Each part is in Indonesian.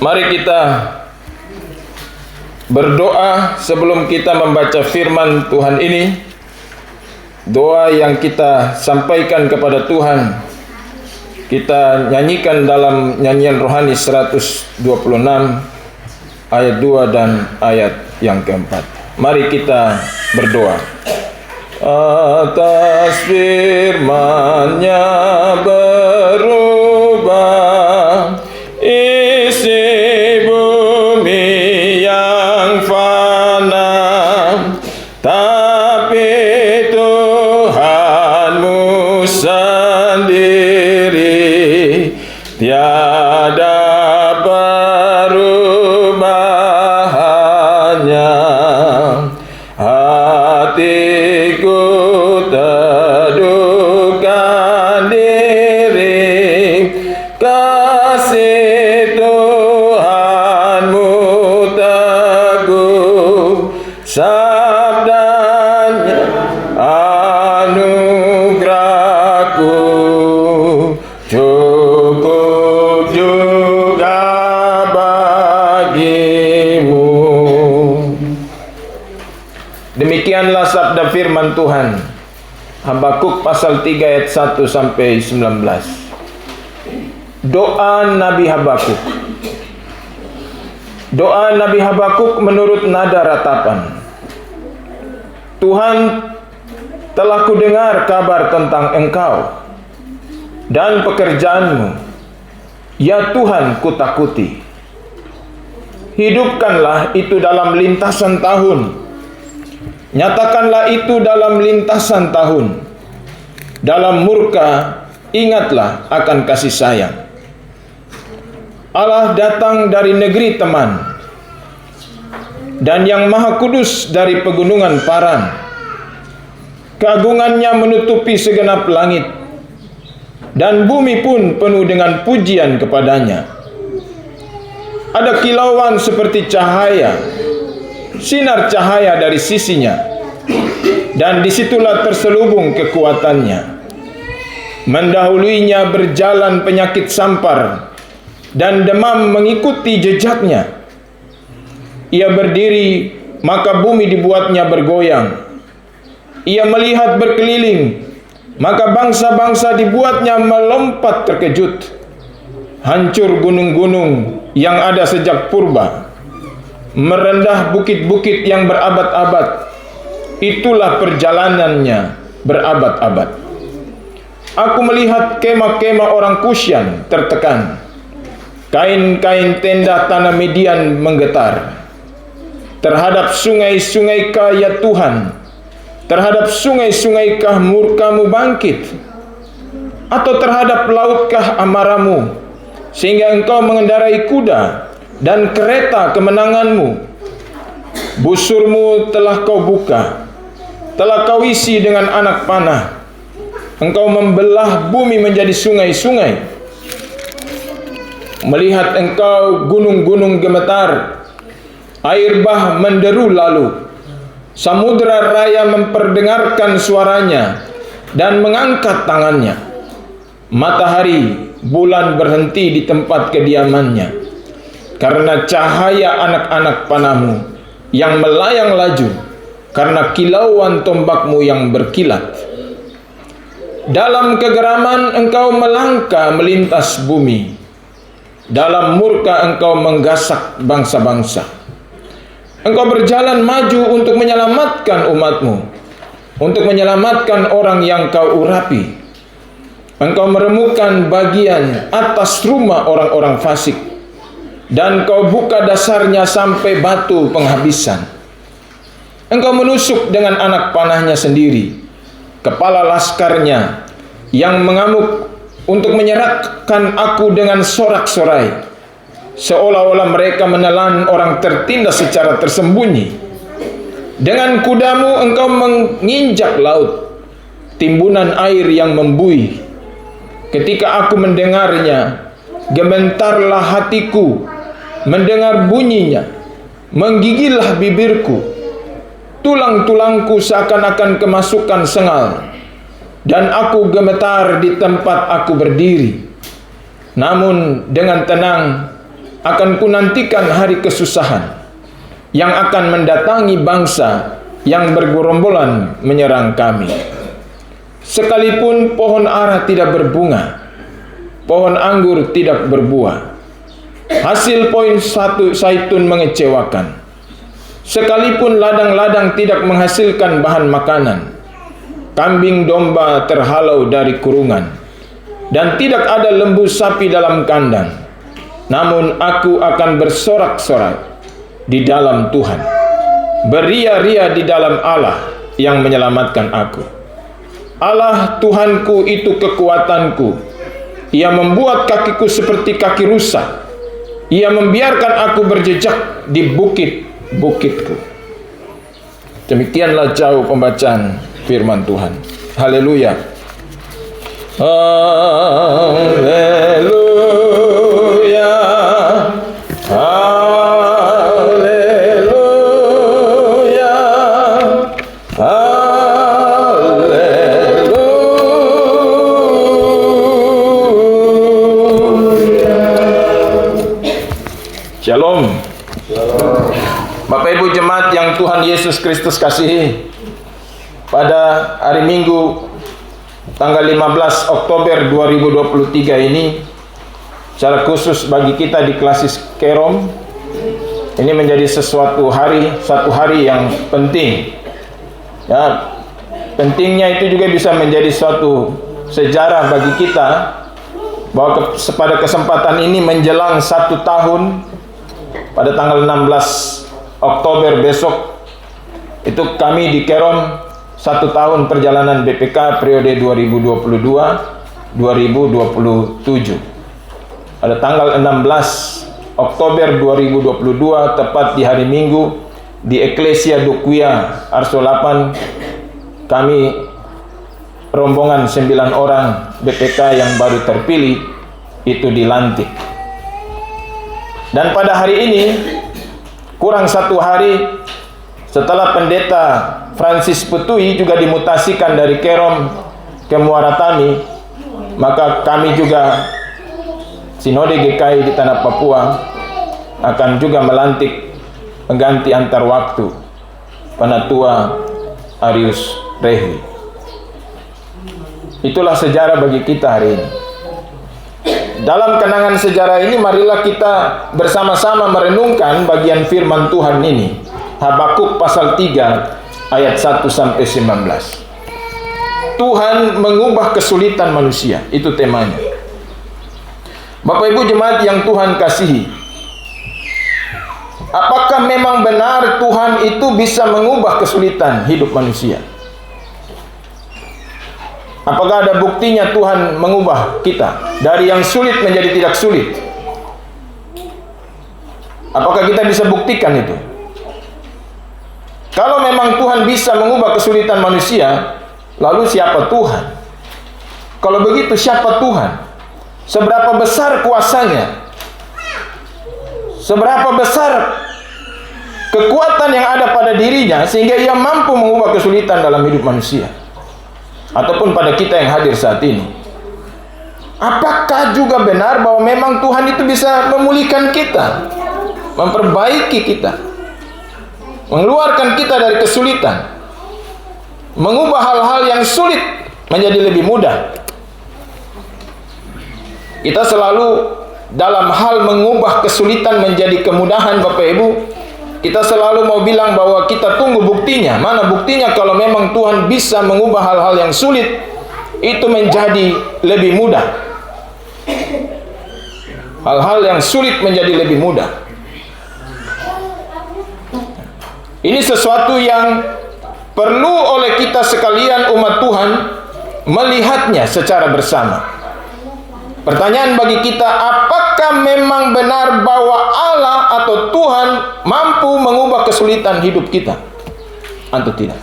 Mari kita berdoa sebelum kita membaca firman Tuhan ini. Doa yang kita sampaikan kepada Tuhan kita nyanyikan dalam nyanyian rohani 126 ayat 2 dan ayat yang keempat. Mari kita berdoa. Atas firman-Nya berubah isi bumi yang fana, tapi Tuhanmu sendiri tiada perubahannya. Hatiku teduhkan diri, kasih Tuhanmu teguh, sabdanya anugerahku cukup juga bagimu. Demikianlah sabda firman Tuhan. Habakuk pasal 3 ayat 1 sampai 19. Doa Nabi Habakuk. Doa Nabi Habakuk menurut nada ratapan. Tuhan, telah kudengar kabar tentang Engkau dan pekerjaanmu. Ya Tuhan, kutakuti. Hidupkanlah itu dalam lintasan tahun. Nyatakanlah itu dalam lintasan tahun. Dalam murka, ingatlah akan kasih sayang. Allah datang dari negeri teman, dan yang maha kudus dari pegunungan Paran. Keagungannya menutupi segenap langit, dan bumi pun penuh dengan pujian kepadanya. Ada kilauan seperti cahaya, sinar cahaya dari sisinya, dan disitulah terselubung kekuatannya. Mendahuluinya berjalan penyakit sampar, dan demam mengikuti jejaknya. Ia berdiri, maka bumi dibuatnya bergoyang. Ia melihat berkeliling, maka bangsa-bangsa dibuatnya melompat terkejut. Hancur gunung-gunung yang ada sejak purba, merendah bukit-bukit yang berabad-abad. Itulah perjalanannya berabad-abad. Aku melihat kemah-kemah orang Kusyan tertekan. Kain-kain tenda tanah Midian menggetar. Terhadap sungai-sungaikah ya Tuhan? Terhadap sungai-sungaikah murkamu bangkit? Atau terhadap lautkah amarahmu, sehingga engkau mengendarai kuda dan kereta kemenanganmu? Busurmu telah kau buka, telah kau isi dengan anak panah. Engkau membelah bumi menjadi sungai-sungai. Melihat engkau gunung-gunung gemetar, air bah menderu lalu. Samudra raya memperdengarkan suaranya dan mengangkat tangannya. Matahari, bulan berhenti di tempat kediamannya, karena cahaya anak-anak panahmu yang melayang laju, karena kilauan tombakmu yang berkilat. Dalam kegeraman engkau melangkah melintas bumi. Dalam murka engkau menggasak bangsa-bangsa. Engkau berjalan maju untuk menyelamatkan umatmu, untuk menyelamatkan orang yang kau urapi. Engkau meremukkan bagian atas rumah orang-orang fasik, dan kau buka dasarnya sampai batu penghabisan. Engkau menusuk dengan anak panahnya sendiri, kepala laskarnya yang mengamuk untuk menyerahkan aku dengan sorak-sorai, seolah-olah mereka menelan orang tertindas secara tersembunyi. Dengan kudamu engkau menginjak laut, timbunan air yang membuih. Ketika aku mendengarnya, gementarlah hatiku mendengar bunyinya, menggigillah bibirku. Tulang-tulangku seakan-akan kemasukan sengal, dan aku gemetar di tempat aku berdiri. Namun dengan tenang akan kunantikan hari kesusahan yang akan mendatangi bangsa yang bergerombolan menyerang kami. Sekalipun pohon ara tidak berbunga, pohon anggur tidak berbuah, hasil poin zaitun mengecewakan. Sekalipun ladang-ladang tidak menghasilkan bahan makanan, kambing domba terhalau dari kurungan, dan tidak ada lembu sapi dalam kandang, namun aku akan bersorak-sorak di dalam Tuhan, beria-ria di dalam Allah yang menyelamatkan aku. Allah Tuhanku itu kekuatanku. Ia membuat kakiku seperti kaki rusa. Ia membiarkan aku berjejak di bukit-bukitku. Demikianlah jauh pembacaan firman Tuhan. Haleluya. Haleluya. Haleluya. Haleluya. Shalom. Bapak Ibu jemaat yang Tuhan Yesus Kristus kasihi, pada hari Minggu tanggal 15 Oktober 2023 ini, secara khusus bagi kita di Klasis Kerom, ini menjadi satu hari yang penting. Ya, pentingnya itu juga bisa menjadi suatu sejarah bagi kita, bahwa pada kesempatan ini menjelang 1 tahun, pada tanggal 16 Oktober besok, itu kami di Kerom 1 tahun perjalanan BPK periode 2022-2027. Pada tanggal 16 Oktober 2022, tepat di hari Minggu, di Eklesia Dukwia Arso 8, kami rombongan 9 orang BPK yang baru terpilih itu dilantik. Dan pada hari ini, kurang 1 hari setelah Pendeta Francis Putui juga dimutasikan dari Kerom ke Muara Tami, maka kami juga Sinode GKI di Tanah Papua akan juga melantik pengganti antar waktu Penatua Arius Rehui. Itulah sejarah bagi kita hari ini. Dalam kenangan sejarah ini, marilah kita bersama-sama merenungkan bagian firman Tuhan ini. Habakuk pasal 3 ayat 1 sampai 19. Tuhan mengubah kesulitan manusia, itu temanya. Bapak Ibu jemaat yang Tuhan kasihi, apakah memang benar Tuhan itu bisa mengubah kesulitan hidup manusia? Apakah ada buktinya Tuhan mengubah kita dari yang sulit menjadi tidak sulit? Apakah kita bisa buktikan itu? Kalau memang Tuhan bisa mengubah kesulitan manusia, lalu siapa Tuhan? Kalau begitu, siapa Tuhan? Seberapa besar kuasanya? Seberapa besar kekuatan yang ada pada dirinya sehingga ia mampu mengubah kesulitan dalam hidup manusia? Ataupun pada kita yang hadir saat ini. Apakah juga benar bahwa memang Tuhan itu bisa memulihkan kita, memperbaiki kita, mengeluarkan kita dari kesulitan, mengubah hal-hal yang sulit menjadi lebih mudah? Kita selalu dalam hal mengubah kesulitan menjadi kemudahan, Bapak Ibu. Kita selalu mau bilang bahwa kita tunggu buktinya. Mana buktinya kalau memang Tuhan bisa mengubah hal-hal yang sulit itu menjadi lebih mudah? Hal-hal yang sulit menjadi lebih mudah. Ini sesuatu yang perlu oleh kita sekalian umat Tuhan melihatnya secara bersama. Pertanyaan bagi kita, apakah memang benar bahwa Allah atau Tuhan mampu mengubah kesulitan hidup kita atau tidak?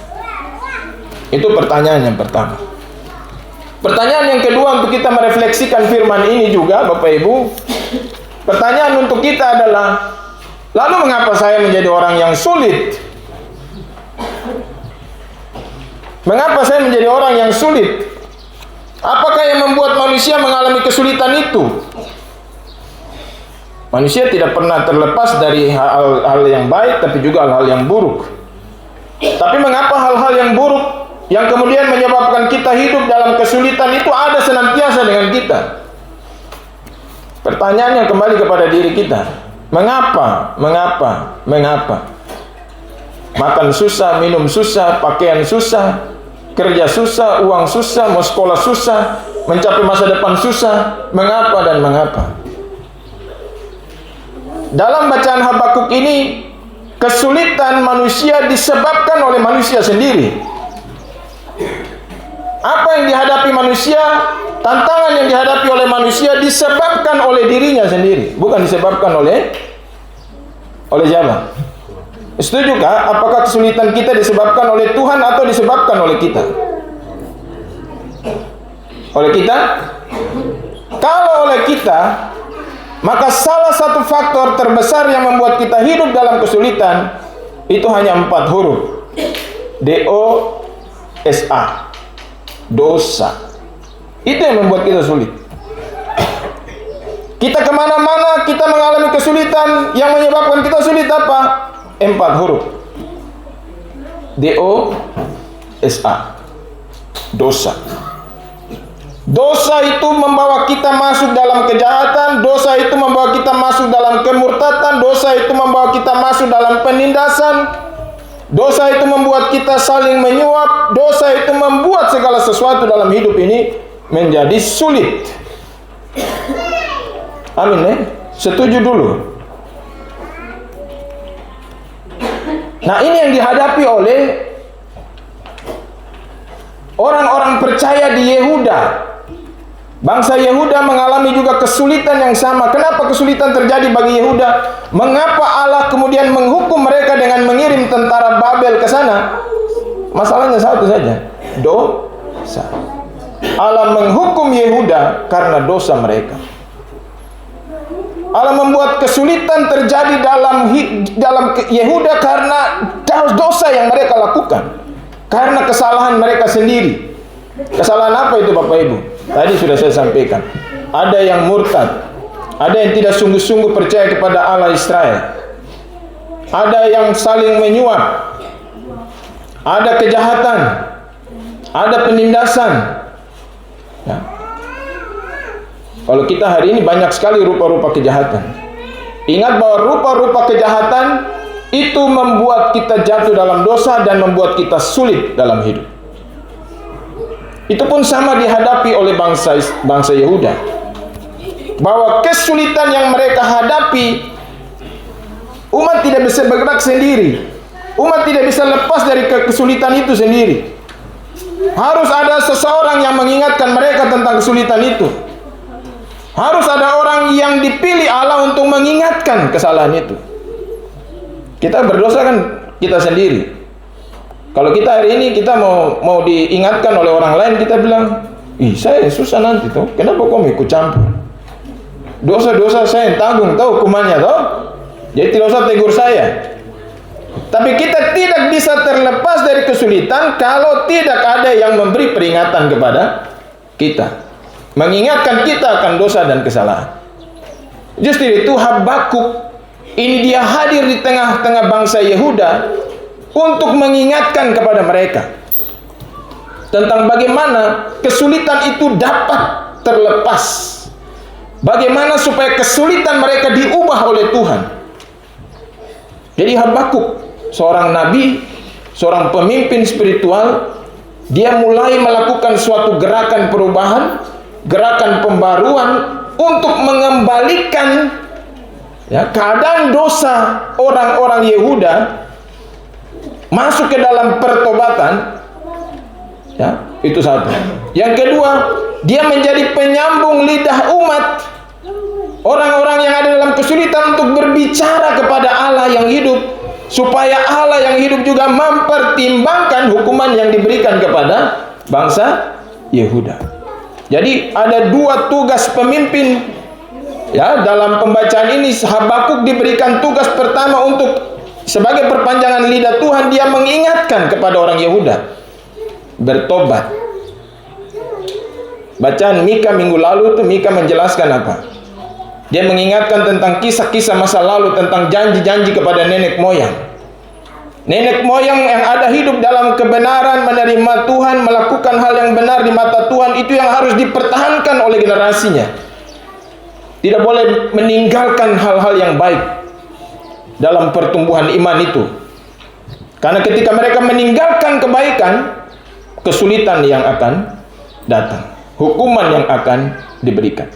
Itu pertanyaan yang pertama. Pertanyaan yang kedua, untuk kita merefleksikan firman ini juga, Bapak Ibu, pertanyaan untuk kita adalah, lalu mengapa saya menjadi orang yang sulit? Mengapa saya menjadi orang yang sulit? Apakah yang membuat manusia mengalami kesulitan itu? Manusia tidak pernah terlepas dari hal-hal yang baik, tapi juga hal-hal yang buruk. Tapi mengapa hal-hal yang buruk yang kemudian menyebabkan kita hidup dalam kesulitan itu ada senantiasa dengan kita? Pertanyaannya kembali kepada diri kita. Mengapa? Mengapa? Mengapa? Makan susah, minum susah, pakaian susah, kerja susah, uang susah, mau sekolah susah, mencapai masa depan susah. Mengapa dan mengapa? Dalam bacaan Habakuk ini, kesulitan manusia disebabkan oleh manusia sendiri. Apa yang dihadapi manusia, tantangan yang dihadapi oleh manusia disebabkan oleh dirinya sendiri, bukan disebabkan oleh siapa? Setujukah? Apakah kesulitan kita disebabkan oleh Tuhan atau disebabkan oleh kita? Oleh kita? Kalau oleh kita, maka salah satu faktor terbesar yang membuat kita hidup dalam kesulitan itu hanya 4 huruf. D-O-S-A. Dosa. Itu yang membuat kita sulit. Kita kemana-mana, kita mengalami kesulitan. Yang menyebabkan kita sulit apa? 4 huruf. D-O-S-A. Dosa. Dosa itu membawa kita masuk dalam kejahatan. Dosa itu membawa kita masuk dalam kemurtatan. Dosa itu membawa kita masuk dalam penindasan. Dosa itu membuat kita saling menyuap. Dosa itu membuat segala sesuatu dalam hidup ini menjadi sulit. Amin ya? Setuju dulu. Nah, ini yang dihadapi oleh orang-orang percaya di Yehuda. Bangsa Yehuda mengalami juga kesulitan yang sama. Kenapa kesulitan terjadi bagi Yehuda? Mengapa Allah kemudian menghukum mereka dengan mengirim tentara Babel ke sana? Masalahnya satu saja, dosa. Allah menghukum Yehuda karena dosa mereka. Allah membuat kesulitan terjadi dalam Yehuda karena dosa yang mereka lakukan, karena kesalahan mereka sendiri. Kesalahan apa itu Bapak Ibu? Tadi sudah saya sampaikan. Ada yang murtad, ada yang tidak sungguh-sungguh percaya kepada Allah Israel, ada yang saling menyuap, ada kejahatan, ada penindasan. Ya. Kalau kita hari ini banyak sekali rupa-rupa kejahatan. Ingat bahwa rupa-rupa kejahatan itu membuat kita jatuh dalam dosa dan membuat kita sulit dalam hidup. Itu pun sama dihadapi oleh bangsa Yehuda. Bahwa kesulitan yang mereka hadapi, umat tidak bisa bergerak sendiri. Umat tidak bisa lepas dari kesulitan itu sendiri. Harus ada seseorang yang mengingatkan mereka tentang kesulitan itu. Harus ada orang yang dipilih Allah untuk mengingatkan kesalahan itu. Kita berdosa kan kita sendiri. Kalau kita hari ini kita mau diingatkan oleh orang lain, kita bilang, ih saya susah nanti tuh, kenapa kau ikut campur? Dosa-dosa saya yang tanggung, tahu hukumannya toh? Jadi tidak usah tegur saya. Tapi kita tidak bisa terlepas dari kesulitan kalau tidak ada yang memberi peringatan kepada kita, mengingatkan kita akan dosa dan kesalahan. Justru itu Habakuk ini dia hadir di tengah-tengah bangsa Yehuda untuk mengingatkan kepada mereka tentang bagaimana kesulitan itu dapat terlepas. Bagaimana supaya kesulitan mereka diubah oleh Tuhan. Jadi Habakuk, seorang nabi, seorang pemimpin spiritual, dia mulai melakukan suatu gerakan perubahan, gerakan pembaruan untuk mengembalikan keadaan dosa orang-orang Yehuda masuk ke dalam pertobatan. Itu satu. Yang kedua, dia menjadi penyambung lidah umat, orang-orang yang ada dalam kesulitan, untuk berbicara kepada Allah yang hidup, supaya Allah yang hidup juga mempertimbangkan hukuman yang diberikan kepada bangsa Yehuda. Jadi ada dua tugas pemimpin. Dalam pembacaan ini Habakuk diberikan tugas pertama untuk sebagai perpanjangan lidah Tuhan, dia mengingatkan kepada orang Yehuda bertobat. Bacaan Mika minggu lalu itu Mika menjelaskan apa? Dia mengingatkan tentang kisah-kisah masa lalu, tentang janji-janji kepada nenek moyang. Nenek moyang yang ada hidup dalam kebenaran, menerima Tuhan, melakukan hal yang benar di mata Tuhan, itu yang harus dipertahankan oleh generasinya. Tidak boleh meninggalkan hal-hal yang baik dalam pertumbuhan iman itu. Karena ketika mereka meninggalkan kebaikan, kesulitan yang akan datang, hukuman yang akan diberikan.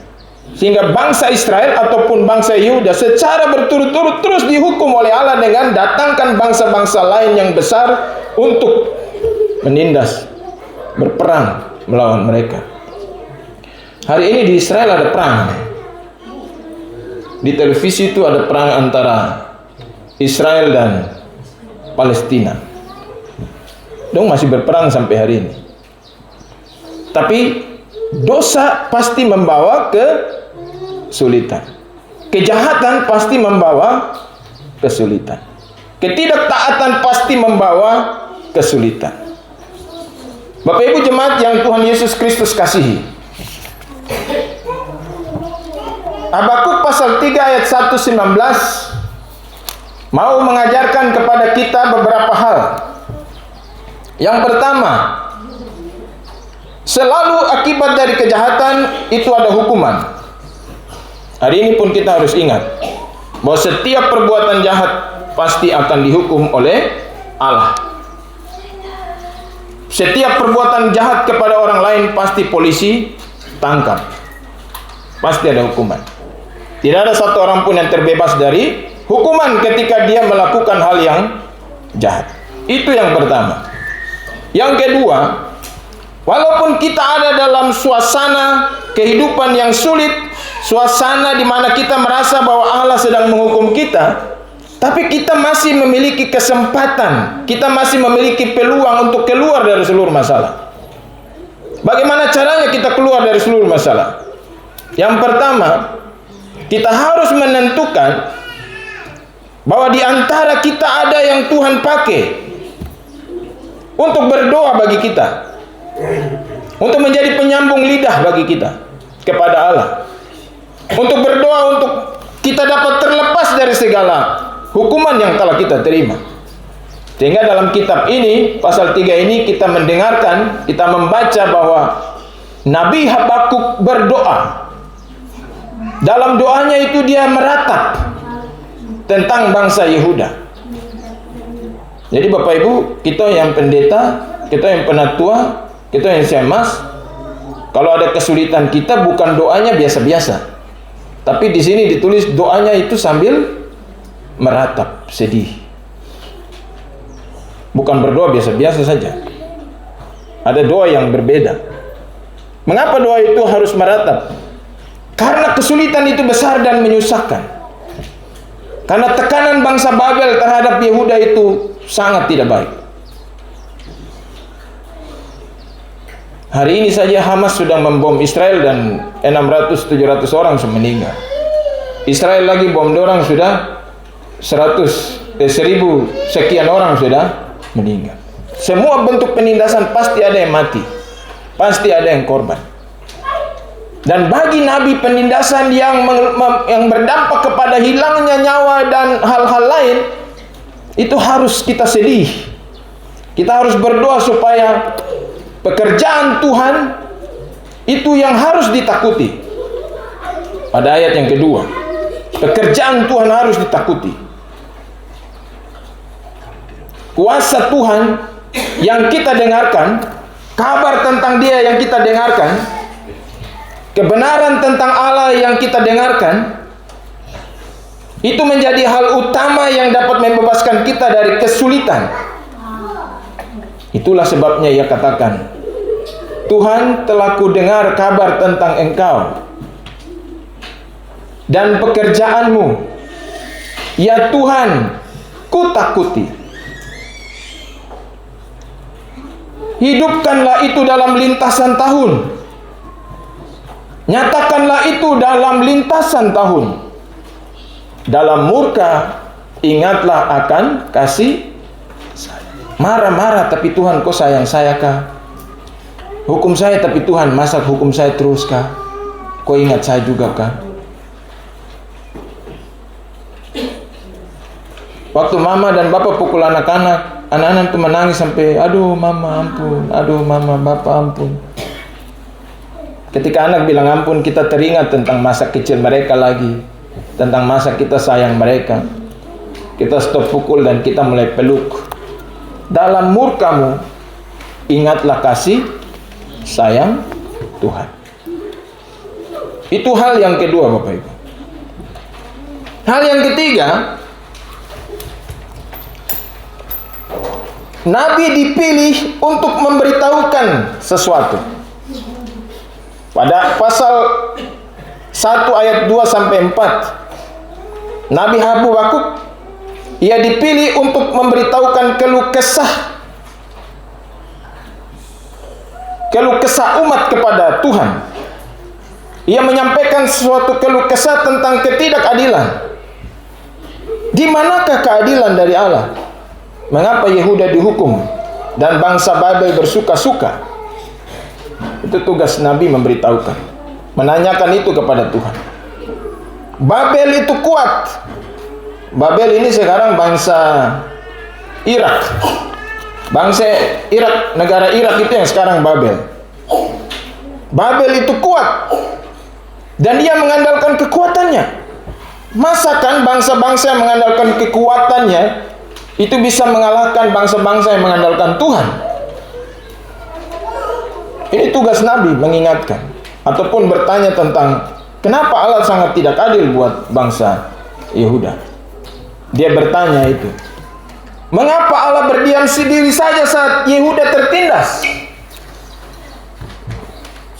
Sehingga bangsa Israel ataupun bangsa Yehuda secara berturut-turut terus dihukum oleh Allah dengan datangkan bangsa-bangsa lain yang besar untuk menindas, berperang melawan mereka. Hari ini di Israel ada perang. Di televisi itu ada perang antara Israel dan Palestina. Dong masih berperang sampai hari ini. Tapi dosa pasti membawa kesulitan. Kejahatan pasti membawa kesulitan. Ketidaktaatan pasti membawa kesulitan. Bapak Ibu jemaat yang Tuhan Yesus Kristus kasihi, Habakuk pasal 3 ayat 1-19 mau mengajarkan kepada kita beberapa hal. Yang pertama, selalu akibat dari kejahatan itu ada hukuman. Hari ini pun kita harus ingat bahwa setiap perbuatan jahat pasti akan dihukum oleh Allah. Setiap perbuatan jahat kepada orang lain pasti polisi tangkap. Pasti ada hukuman. Tidak ada satu orang pun yang terbebas dari hukuman ketika dia melakukan hal yang jahat. Itu yang pertama. Yang kedua, walaupun kita ada dalam suasana kehidupan yang sulit, suasana di mana kita merasa bahwa Allah sedang menghukum kita, tapi kita masih memiliki kesempatan, kita masih memiliki peluang untuk keluar dari seluruh masalah. Bagaimana caranya kita keluar dari seluruh masalah? Yang pertama, kita harus menentukan bahwa di antara kita ada yang Tuhan pakai untuk berdoa bagi kita, untuk menjadi penyambung lidah bagi kita kepada Allah, untuk berdoa untuk kita dapat terlepas dari segala hukuman yang telah kita terima. Sehingga dalam kitab ini, pasal 3 ini kita mendengarkan, kita membaca bahwa Nabi Habakuk berdoa. Dalam doanya itu dia meratap tentang bangsa Yehuda. Jadi Bapak Ibu, kita yang pendeta, kita yang penatua, kita yang semas, kalau ada kesulitan kita bukan doanya biasa-biasa. Tapi di sini ditulis doanya itu sambil meratap, sedih. Bukan berdoa biasa-biasa saja. Ada doa yang berbeda. Mengapa doa itu harus meratap? Karena kesulitan itu besar dan menyusahkan. Karena tekanan bangsa Babel terhadap Yehuda itu sangat tidak baik. Hari ini saja Hamas sudah membom Israel dan 600-700 orang sudah meninggal. Israel lagi bom orang sudah 1000 sekian orang sudah meninggal. Semua bentuk penindasan pasti ada yang mati, pasti ada yang korban. Dan bagi Nabi, penindasan yang berdampak kepada hilangnya nyawa dan hal-hal lain itu harus kita sedih. Kita harus berdoa supaya pekerjaan Tuhan itu yang harus ditakuti. Pada ayat yang kedua, pekerjaan Tuhan harus ditakuti. Kuasa Tuhan yang kita dengarkan, kabar tentang Dia yang kita dengarkan, kebenaran tentang Allah yang kita dengarkan, itu menjadi hal utama yang dapat membebaskan kita dari kesulitan. Itulah sebabnya ia katakan, Tuhan telah ku dengar kabar tentang engkau dan pekerjaanmu. Ya Tuhan, ku takuti. Hidupkanlah itu dalam lintasan tahun. Nyatakanlah itu dalam lintasan tahun. Dalam murka, ingatlah akan kasih sayang. Marah-marah, tapi Tuhan kau sayang saya kah? Hukum saya, tapi Tuhan masa hukum saya terus kah? Kau ingat saya juga kah? Waktu mama dan bapak pukul anak-anak, anak-anak itu menangis sampai, aduh mama ampun, aduh mama bapak ampun. Ketika anak bilang ampun, kita teringat tentang masa kecil mereka lagi, tentang masa kita sayang mereka. Kita stop pukul dan kita mulai peluk. Dalam murkamu, ingatlah kasih sayang Tuhan. Itu hal yang kedua, Bapak Ibu. Hal yang ketiga, Nabi dipilih untuk memberitahukan sesuatu. Pada pasal 1 ayat 2 sampai 4, Nabi Habakuk, ia dipilih untuk memberitahukan keluh kesah umat kepada Tuhan. Ia menyampaikan sesuatu keluh kesah tentang ketidakadilan. Di manakah keadilan dari Allah? Mengapa Yehuda dihukum dan bangsa Babel bersuka-suka? Itu tugas Nabi memberitahukan, menanyakan itu kepada Tuhan. Babel itu kuat. Babel ini sekarang bangsa Irak. Bangsa Irak, negara Irak itu yang sekarang Babel. Babel itu kuat. Dan dia mengandalkan kekuatannya. Masakan bangsa-bangsa yang mengandalkan kekuatannya itu bisa mengalahkan bangsa-bangsa yang mengandalkan Tuhan? Ini tugas Nabi mengingatkan ataupun bertanya tentang kenapa Allah sangat tidak adil buat bangsa Yehuda. Dia bertanya itu, mengapa Allah berdiam sendiri saja saat Yehuda tertindas?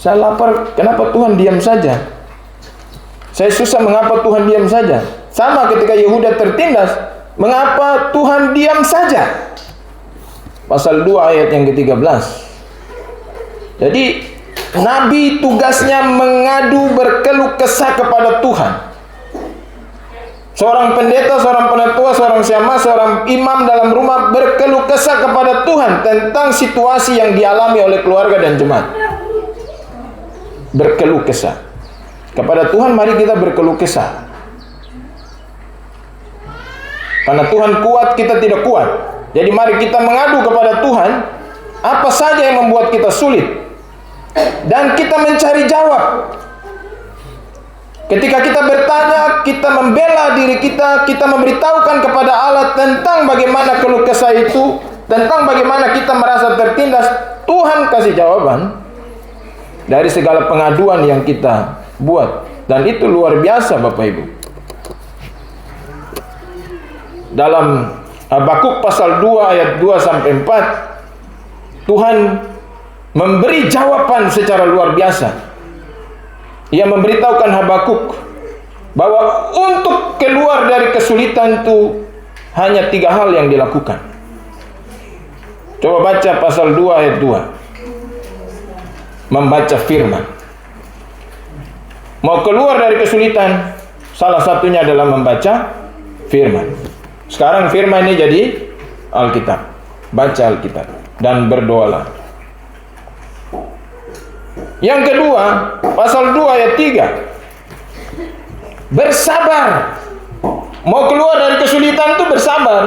Saya lapar, kenapa Tuhan diam saja? Saya susah, mengapa Tuhan diam saja? Sama ketika Yehuda tertindas, mengapa Tuhan diam saja? Pasal 2 ayat yang ke-13. Jadi Nabi tugasnya mengadu berkeluh kesah kepada Tuhan. Seorang pendeta, seorang penatua, seorang syamah, seorang imam dalam rumah berkeluh kesah kepada Tuhan tentang situasi yang dialami oleh keluarga dan jemaat. Berkeluh kesah kepada Tuhan. Mari kita berkeluh kesah. Karena Tuhan kuat, kita tidak kuat. Jadi mari kita mengadu kepada Tuhan apa saja yang membuat kita sulit. Dan kita mencari jawab. Ketika kita bertanya, kita membela diri kita, kita memberitahukan kepada Allah tentang bagaimana keluh kesah itu, tentang bagaimana kita merasa tertindas. Tuhan kasih jawaban dari segala pengaduan yang kita buat. Dan itu luar biasa, Bapak Ibu. Dalam Habakuk pasal 2 ayat 2 sampai 4, Tuhan memberi jawaban secara luar biasa. Ia memberitahukan Habakuk bahwa untuk keluar dari kesulitan itu hanya 3 hal yang dilakukan. Coba baca pasal 2 ayat 2. Membaca firman. Mau keluar dari kesulitan, salah satunya adalah membaca firman. Sekarang firman ini jadi Alkitab. Baca Alkitab dan berdoalah. Yang kedua, pasal 2 ayat 3. Bersabar. Mau keluar dari kesulitan itu bersabar.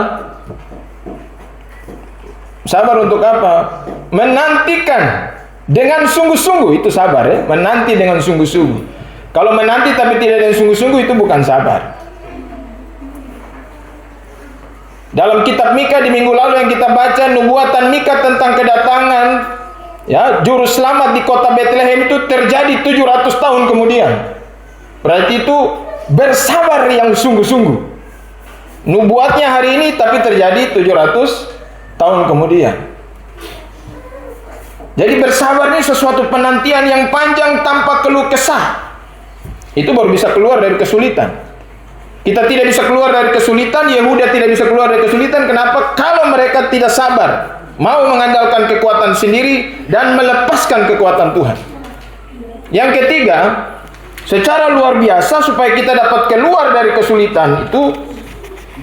Sabar untuk apa? Menantikan dengan sungguh-sungguh, itu sabar ya. Menanti dengan sungguh-sungguh. Kalau menanti tapi tidak dengan sungguh-sungguh, itu bukan sabar. Dalam kitab Mika di minggu lalu yang kita baca, nubuatan Mika tentang kedatangan juru selamat di kota Bethlehem itu terjadi 700 tahun kemudian. Berarti itu bersabar yang sungguh-sungguh. Nubuatnya hari ini tapi terjadi 700 tahun kemudian. Jadi bersabar ini sesuatu penantian yang panjang tanpa keluh kesah. Itu baru bisa keluar dari kesulitan. Kita tidak bisa keluar dari kesulitan, Yehuda tidak bisa keluar dari kesulitan. Kenapa? Kalau mereka tidak sabar, mau mengandalkan kekuatan sendiri dan melepaskan kekuatan Tuhan. Yang ketiga, secara luar biasa supaya kita dapat keluar dari kesulitan itu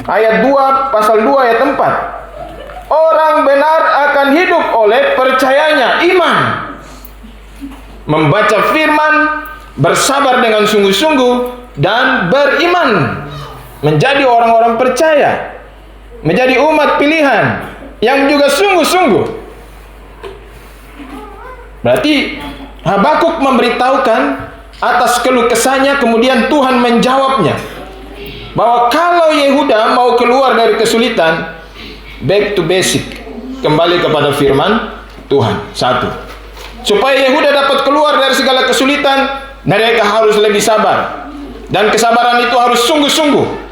ayat 2 pasal 2 ayat 4. Orang benar akan hidup oleh percayanya, iman. Membaca firman, bersabar dengan sungguh-sungguh dan beriman. Menjadi orang-orang percaya. menjadi umat pilihan yang juga sungguh-sungguh. Berarti Habakuk memberitahukan atas keluh kesahnya, kemudian Tuhan menjawabnya bahwa kalau Yehuda mau keluar dari kesulitan, back to basic, kembali kepada firman Tuhan. Satu, supaya Yehuda dapat keluar dari segala kesulitan, mereka harus lebih sabar, dan kesabaran itu harus sungguh-sungguh.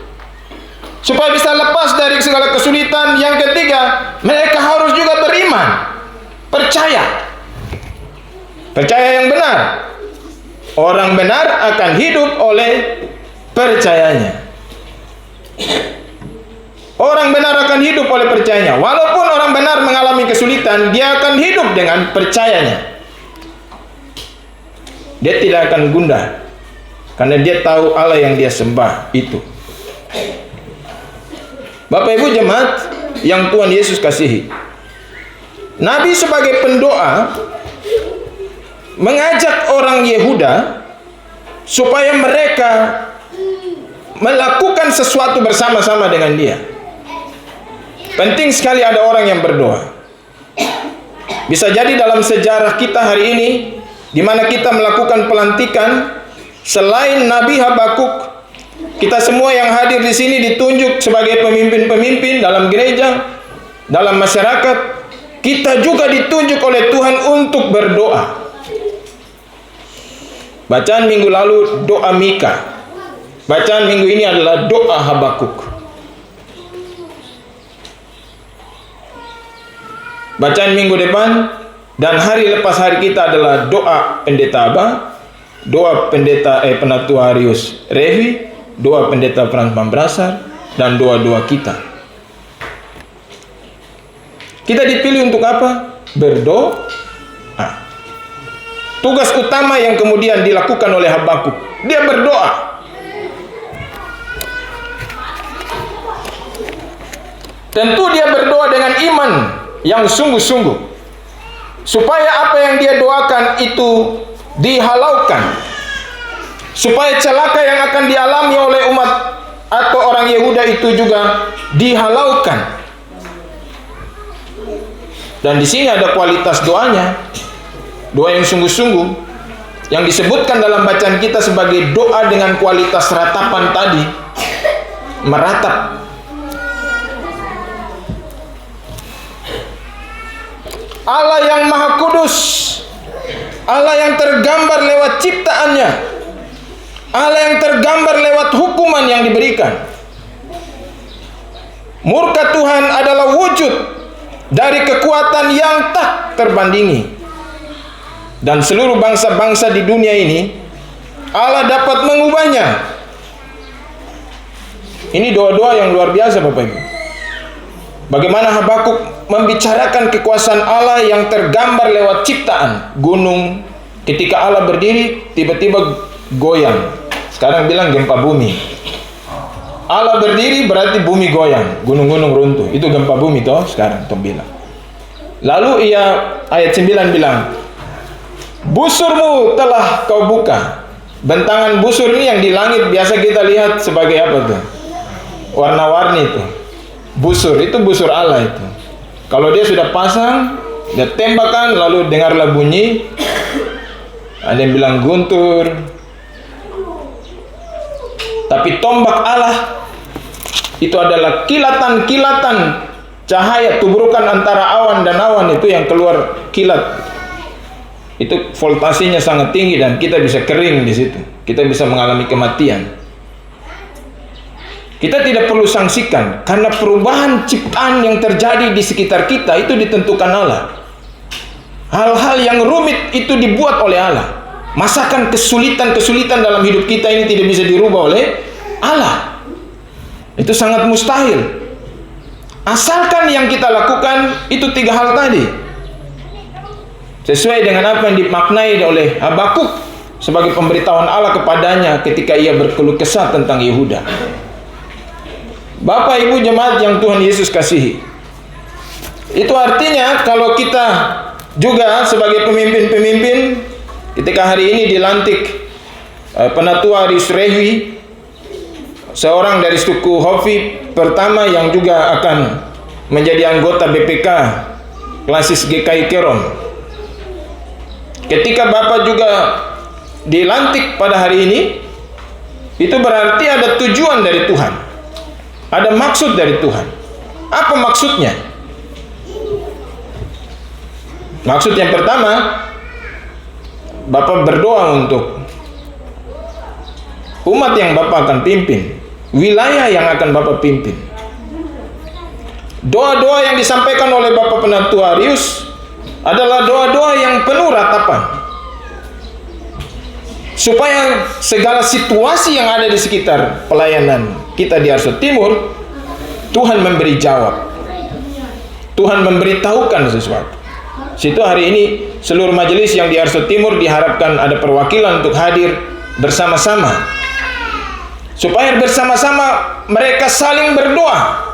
Supaya bisa lepas dari segala kesulitan, yang ketiga, mereka harus juga beriman, percaya yang benar. Orang benar akan hidup oleh percayanya. Orang benar akan hidup oleh percayanya. Walaupun orang benar mengalami kesulitan, dia akan hidup dengan percayanya. Dia tidak akan gundah, karena dia tahu Allah yang dia sembah itu. Bapak Ibu jemaat yang Tuhan Yesus kasihi, Nabi sebagai pendoa mengajak orang Yehuda supaya mereka melakukan sesuatu bersama-sama dengan dia. Penting sekali ada orang yang berdoa. Bisa jadi dalam sejarah kita hari ini, di mana kita melakukan pelantikan, selain Nabi Habakuk, kita semua yang hadir di sini ditunjuk sebagai pemimpin-pemimpin dalam gereja, dalam masyarakat. Kita juga ditunjuk oleh Tuhan untuk berdoa. Bacaan minggu lalu doa Mika. Bacaan minggu ini adalah doa Habakuk. Bacaan minggu depan dan hari lepas hari kita adalah doa pendeta Abah, doa pendeta Penatua Arius Revi, doa pendeta Frans Mambrasar, dan doa-doa kita. Kita dipilih untuk apa? Berdoa. Tugas utama yang kemudian dilakukan oleh Habakuk, dia berdoa. Tentu dia berdoa dengan iman yang sungguh-sungguh, supaya apa yang dia doakan itu dihalaukan, supaya celaka yang akan dialami oleh umat atau orang Yehuda itu juga dihalaukan. Dan di sini ada kualitas doanya, doa yang sungguh-sungguh, yang disebutkan dalam bacaan kita sebagai doa dengan kualitas ratapan tadi, meratap. Allah yang Maha Kudus, Allah yang tergambar lewat ciptaannya, Allah yang tergambar lewat hukuman yang diberikan. Murka Tuhan adalah wujud dari kekuatan yang tak terbandingi. Dan seluruh bangsa-bangsa di dunia ini, Allah dapat mengubahnya. Ini doa-doa yang luar biasa Bapak Ibu. Bagaimana Habakuk membicarakan kekuasaan Allah yang tergambar lewat ciptaan. Gunung, ketika Allah berdiri, tiba-tiba goyang. Sekarang bilang gempa bumi. Allah berdiri berarti bumi goyang, gunung-gunung runtuh. Itu gempa bumi toh sekarang toh bilang. Lalu ayat 9 bilang, busurmu telah kau buka. Bentangan busur ini yang di langit biasa kita lihat sebagai apa tuh? Warna-warni itu. Busur, itu busur Allah itu. Kalau dia sudah pasang, dia tembakan, lalu dengarlah bunyi. Ada yang bilang guntur. Tapi tombak Allah itu adalah kilatan-kilatan cahaya, tubrukan antara awan dan awan itu yang keluar kilat. Itu voltasenya sangat tinggi dan kita bisa kering di situ. Kita bisa mengalami kematian. Kita tidak perlu sangsikan, karena perubahan ciptaan yang terjadi di sekitar kita itu ditentukan Allah. Hal-hal yang rumit itu dibuat oleh Allah. Masakan kesulitan-kesulitan dalam hidup kita ini tidak bisa dirubah oleh Allah. Itu sangat mustahil. Asalkan yang kita lakukan itu 3 hal tadi, sesuai dengan apa yang dimaknai oleh Habakuk sebagai pemberitahuan Allah kepadanya ketika ia berkeluh kesah tentang Yehuda. Bapak Ibu jemaat yang Tuhan Yesus kasihi, itu artinya kalau kita juga sebagai pemimpin-pemimpin, ketika hari ini dilantik Penatua Arius Revi, seorang dari suku Hofi pertama yang juga akan menjadi anggota BPK Klasis GKI Keron. Ketika Bapak juga dilantik pada hari ini, itu berarti ada tujuan dari Tuhan, ada maksud dari Tuhan. Apa maksudnya? Maksud yang pertama, Bapak berdoa untuk umat yang Bapak akan pimpin, wilayah yang akan Bapak pimpin. Doa-doa yang disampaikan oleh Bapak Penatu Arius adalah doa-doa yang penuh ratapan, supaya segala situasi yang ada di sekitar pelayanan kita di Arso Timur, Tuhan memberi jawab, Tuhan memberitahukan sesuatu. Situ hari ini seluruh majelis yang di Arso Timur diharapkan ada perwakilan untuk hadir bersama-sama, supaya bersama-sama mereka saling berdoa,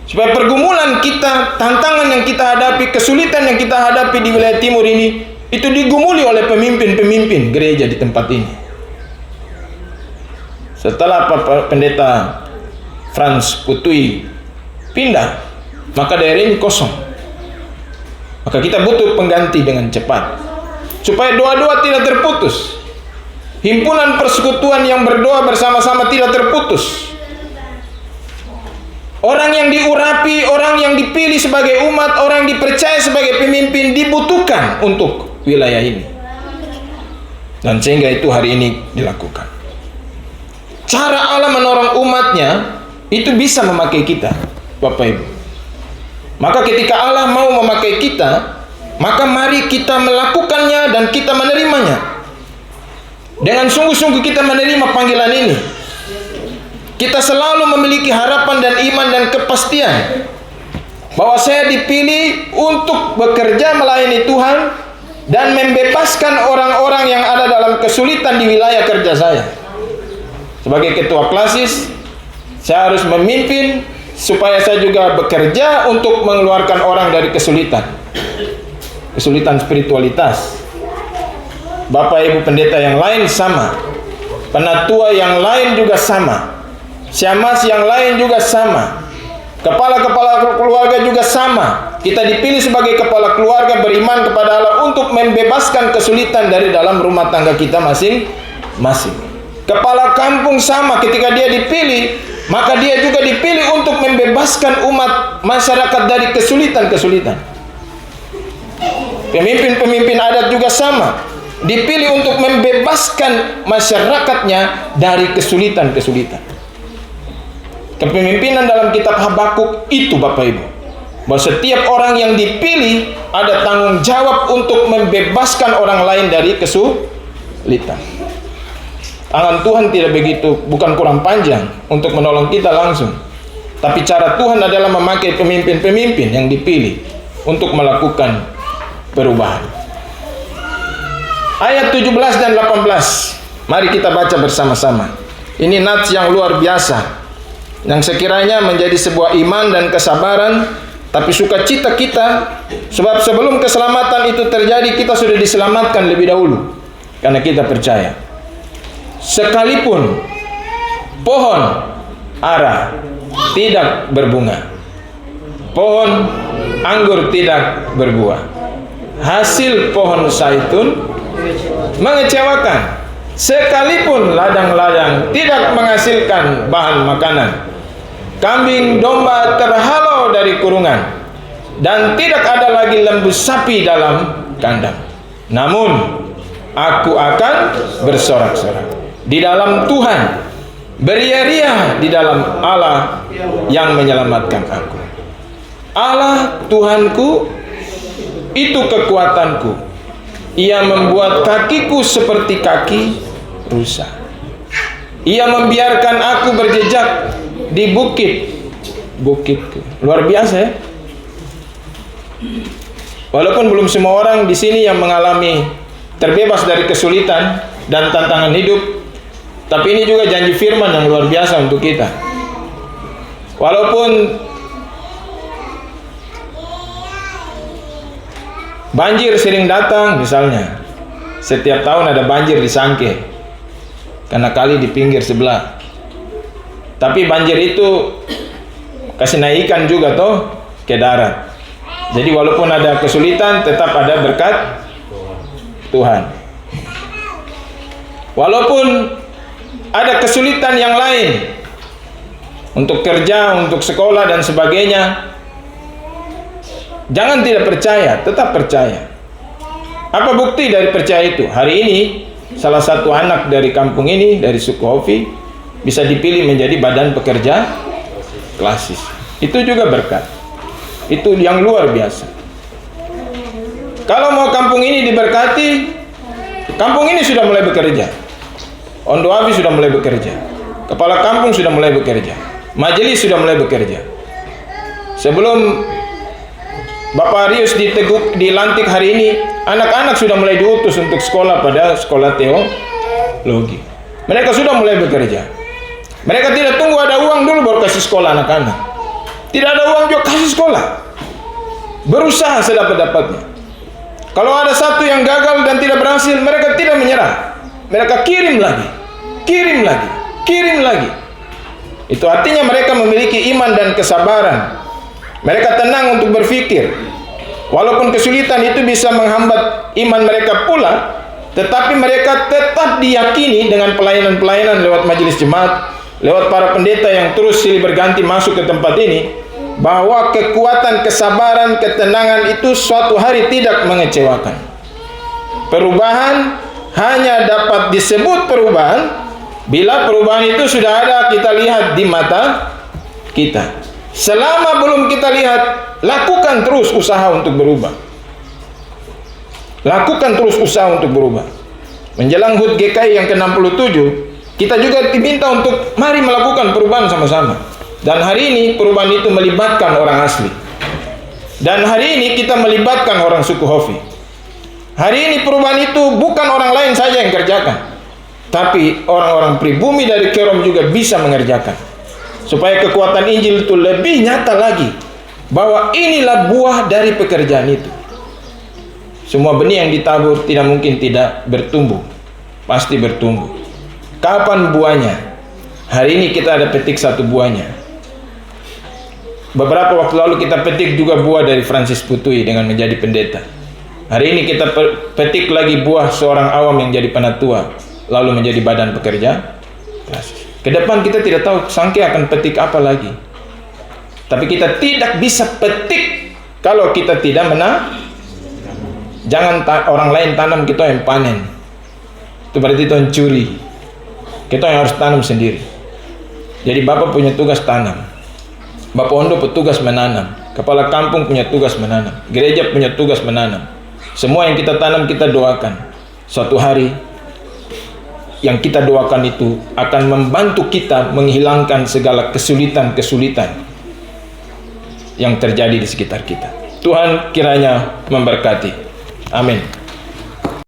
supaya pergumulan kita, tantangan yang kita hadapi, kesulitan yang kita hadapi di wilayah timur ini, itu digumuli oleh pemimpin-pemimpin gereja di tempat ini. Setelah Pak Pendeta Frans Putui pindah, maka daerah ini kosong. Maka kita butuh pengganti dengan cepat, supaya doa-doa tidak terputus, himpunan persekutuan yang berdoa bersama-sama tidak terputus. Orang yang diurapi, orang yang dipilih sebagai umat, orang yang dipercaya sebagai pemimpin dibutuhkan untuk wilayah ini. Dan sehingga itu hari ini dilakukan. Cara Allah menolong umatnya itu bisa memakai kita, Bapak Ibu. Maka ketika Allah mau memakai kita, maka mari kita melakukannya dan kita menerimanya. Dengan sungguh-sungguh kita menerima panggilan ini. Kita selalu memiliki harapan dan iman dan kepastian bahwa saya dipilih untuk bekerja melayani Tuhan dan membebaskan orang-orang yang ada dalam kesulitan di wilayah kerja saya. Sebagai ketua klasis, saya harus memimpin supaya saya juga bekerja untuk mengeluarkan orang dari kesulitan spiritualitas. Bapak Ibu pendeta yang lain sama, penatua yang lain juga sama, syamas yang lain juga sama, kepala-kepala keluarga juga sama. Kita dipilih sebagai kepala keluarga beriman kepada Allah untuk membebaskan kesulitan dari dalam rumah tangga kita masing-masing. Kepala kampung sama, ketika dia dipilih, maka dia juga dipilih untuk membebaskan umat masyarakat dari kesulitan-kesulitan. Pemimpin-pemimpin adat juga sama, dipilih untuk membebaskan masyarakatnya dari kesulitan-kesulitan. Kepemimpinan dalam kitab Habakuk itu, Bapak Ibu, bahwa setiap orang yang dipilih ada tanggung jawab untuk membebaskan orang lain dari kesulitan. Tangan Tuhan tidak begitu, bukan kurang panjang untuk menolong kita langsung. Tapi cara Tuhan adalah memakai pemimpin-pemimpin yang dipilih untuk melakukan perubahan. Ayat 17 dan 18, mari kita baca bersama-sama. Ini nats yang luar biasa, yang sekiranya menjadi sebuah iman dan kesabaran, tapi sukacita kita, sebab sebelum keselamatan itu terjadi, kita sudah diselamatkan lebih dahulu, karena kita percaya. Sekalipun pohon ara tidak berbunga, pohon anggur tidak berbuah, hasil pohon zaitun mengecewakan, sekalipun ladang-ladang tidak menghasilkan bahan makanan, kambing domba terhalau dari kurungan, dan tidak ada lagi lembu sapi dalam kandang. Namun aku akan bersorak-sorak di dalam Tuhan, beria-ria di dalam Allah yang menyelamatkan aku. Allah Tuhanku itu kekuatanku. Ia membuat kakiku seperti kaki rusa. Ia membiarkan aku berjejak di bukitku. Luar biasa ya. Walaupun belum semua orang di sini yang mengalami terbebas dari kesulitan dan tantangan hidup, tapi ini juga janji firman yang luar biasa untuk kita. Walaupun banjir sering datang, misalnya setiap tahun ada banjir di Sangke karena kali di pinggir sebelah. Tapi banjir itu kasih naikkan juga toh ke darat. Jadi walaupun ada kesulitan, tetap ada berkat Tuhan. Walaupun ada kesulitan yang lain untuk kerja, untuk sekolah dan sebagainya, jangan tidak percaya, tetap percaya. Apa bukti dari percaya itu? Hari ini salah satu anak dari kampung ini, dari suku Hofi, bisa dipilih menjadi badan pekerja klasis. Itu juga berkat. Itu yang luar biasa. Kalau mau kampung ini diberkati, kampung ini sudah mulai bekerja. Ondo Afi sudah mulai bekerja. Kepala kampung sudah mulai bekerja. Majelis sudah mulai bekerja. Sebelum Bapak Rius dilantik hari ini, anak-anak sudah mulai diutus untuk sekolah pada sekolah teologi. Mereka sudah mulai bekerja. Mereka tidak tunggu ada uang dulu baru kasih sekolah anak-anak. Tidak ada uang juga kasih sekolah. Berusaha sedapat-dapatnya. Kalau ada satu yang gagal dan tidak berhasil, mereka tidak menyerah. Mereka kirim lagi, kirim lagi, kirim lagi. Itu artinya mereka memiliki iman dan kesabaran. Mereka tenang untuk berpikir. Walaupun kesulitan itu bisa menghambat iman mereka pula, tetapi mereka tetap diyakini dengan pelayanan-pelayanan lewat majelis jemaat, lewat para pendeta yang terus silih berganti masuk ke tempat ini, bahwa kekuatan, kesabaran, ketenangan itu suatu hari tidak mengecewakan. Perubahan hanya dapat disebut perubahan bila perubahan itu sudah ada kita lihat di mata kita. Selama belum kita lihat, lakukan terus usaha untuk berubah. Lakukan terus usaha untuk berubah. Menjelang HUT GKI yang ke-67, kita juga diminta untuk mari melakukan perubahan sama-sama. Dan hari ini perubahan itu melibatkan orang asli. Dan hari ini kita melibatkan orang suku Hofi. Hari ini perubahan itu bukan orang lain saja yang kerjakan, tapi orang-orang pribumi dari Kerom juga bisa mengerjakan. Supaya kekuatan Injil itu lebih nyata lagi, bahwa inilah buah dari pekerjaan itu. Semua benih yang ditabur tidak mungkin tidak bertumbuh, pasti bertumbuh. Kapan buahnya? Hari ini kita ada petik satu buahnya. Beberapa waktu lalu kita petik juga buah dari Francis Putui dengan menjadi pendeta. Hari ini kita petik lagi buah seorang awam yang jadi penatua, lalu menjadi badan pekerja. Ke depan kita tidak tahu Sangke akan petik apa lagi. Tapi kita tidak bisa petik kalau kita tidak menang. Jangan orang lain tanam, kita yang panen. Itu berarti itu yang curi. Kita yang harus tanam sendiri. Jadi Bapak punya tugas tanam, Bapak Ondo petugas menanam, kepala kampung punya tugas menanam, gereja punya tugas menanam. Semua yang kita tanam kita doakan. Suatu hari yang kita doakan itu akan membantu kita menghilangkan segala kesulitan-kesulitan yang terjadi di sekitar kita. Tuhan kiranya memberkati. Amin.